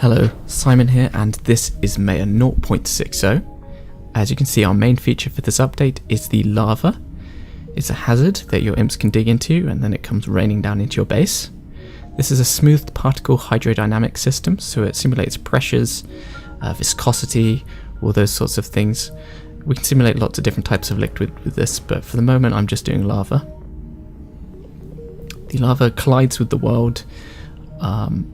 Hello, Simon here, and this is Maia 0.60. As you can see, our main feature for this update is the lava. It's a hazard that your imps can dig into, and then it comes raining down into your base. This is a smoothed particle hydrodynamic system, so it simulates pressures, viscosity, all those sorts of things. We can simulate lots of different types of liquid with this, but for the moment I'm just doing lava. The lava collides with the world,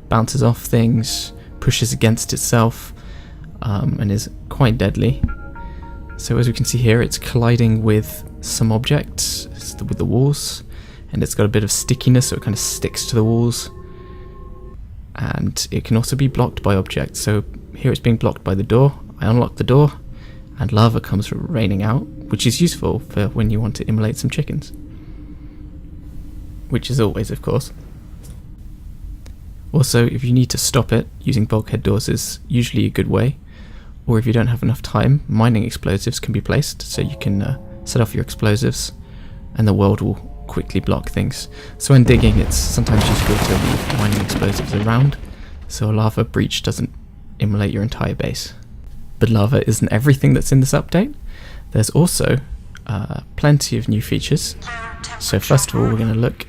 bounces off things, pushes against itself, and is quite deadly. So as we can see here, it's colliding with some objects, with the walls, and it's got a bit of stickiness, so it kind of sticks to the walls. And it can also be blocked by objects, so here it's being blocked by the door. I unlock the door, and lava comes raining out, which is useful for when you want to immolate some chickens. Which is always, of course. Also, if you need to stop it, using bulkhead doors is usually a good way. Or if you don't have enough time, mining explosives can be placed, so you can set off your explosives and the world will quickly block things. So when digging, it's sometimes useful to leave mining explosives around, so a lava breach doesn't immolate your entire base. But lava isn't everything that's in this update. There's also plenty of new features. So first of all, we're going to look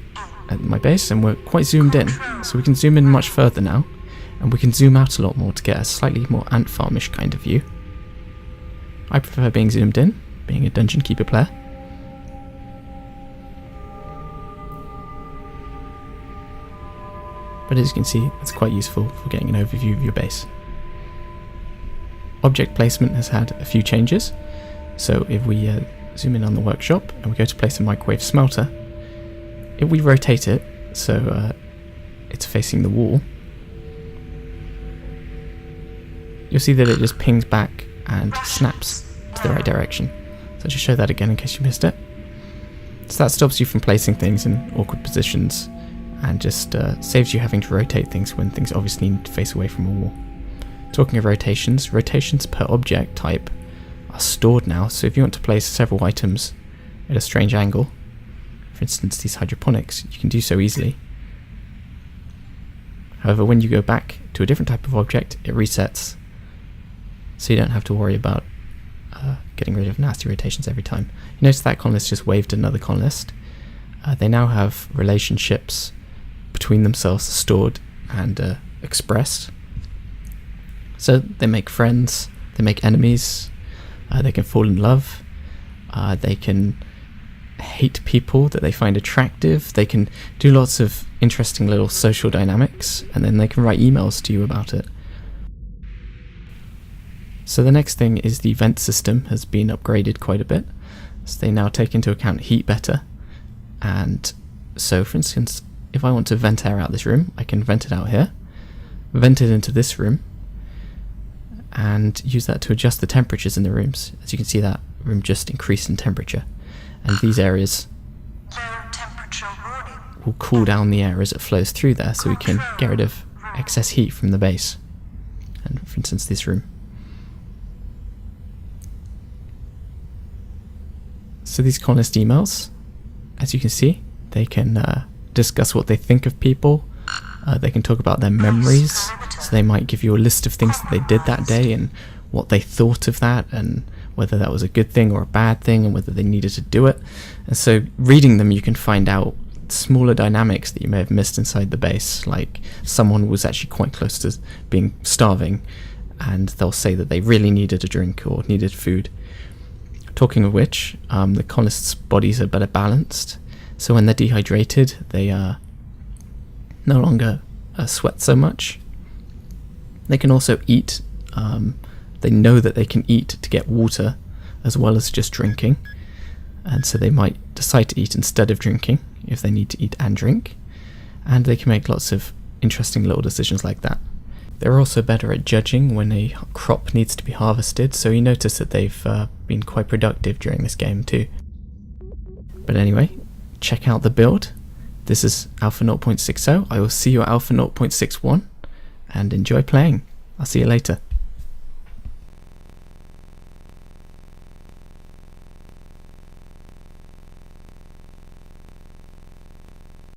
at my base, and we're quite zoomed in, so we can zoom in much further now, and we can zoom out a lot more to get a slightly more ant farmish kind of view. I prefer being zoomed in, being a dungeon keeper player. But as you can see, it's quite useful for getting an overview of your base. Object placement has had a few changes, so if we zoom in on the workshop and we go to place a microwave smelter, if we rotate it so it's facing the wall, you'll see that it just pings back and snaps to the right direction. So I'll just show that again in case you missed it. So that stops you from placing things in awkward positions and just saves you having to rotate things when things obviously need to face away from a wall. Talking of rotations, rotations per object type are stored now, so if you want to place several items at a strange angle, for instance these hydroponics, you can do so easily. However, when you go back to a different type of object, it resets, so you don't have to worry about getting rid of nasty rotations every time. You notice that colonist just waved another colonist. They now have relationships between themselves stored and expressed. So they make friends, they make enemies, they can fall in love, they can hate people that they find attractive, they can do lots of interesting little social dynamics, and then they can write emails to you about it. So the next thing is the vent system has been upgraded quite a bit, so they now take into account heat better. And so for instance, if I want to vent air out this room, I can vent it out here, vent it into this room, and use that to adjust the temperatures in the rooms. As you can see, that room just increased in temperature, and these areas will cool down the air as it flows through there, so we can get rid of excess heat from the base. And for instance, this room. So these colonist emails, as you can see, they can discuss what they think of people. They can talk about their memories, so they might give you a list of things that they did that day and what they thought of that, and whether that was a good thing or a bad thing, and whether they needed to do it. And so reading them, you can find out smaller dynamics that you may have missed inside the base, like someone was actually quite close to being starving, and they'll say that they really needed a drink or needed food. Talking of which, the colonists' bodies are better balanced, so when they're dehydrated, they no longer sweat so much. They can also eat. They know that they can eat to get water as well as just drinking, and so they might decide to eat instead of drinking if they need to eat and drink, and they can make lots of interesting little decisions like that. They're also better at judging when a crop needs to be harvested, so you notice that they've been quite productive during this game too. But anyway, check out the build. This is Alpha 0.60. I will see you at Alpha 0.61, and enjoy playing. I'll see you later.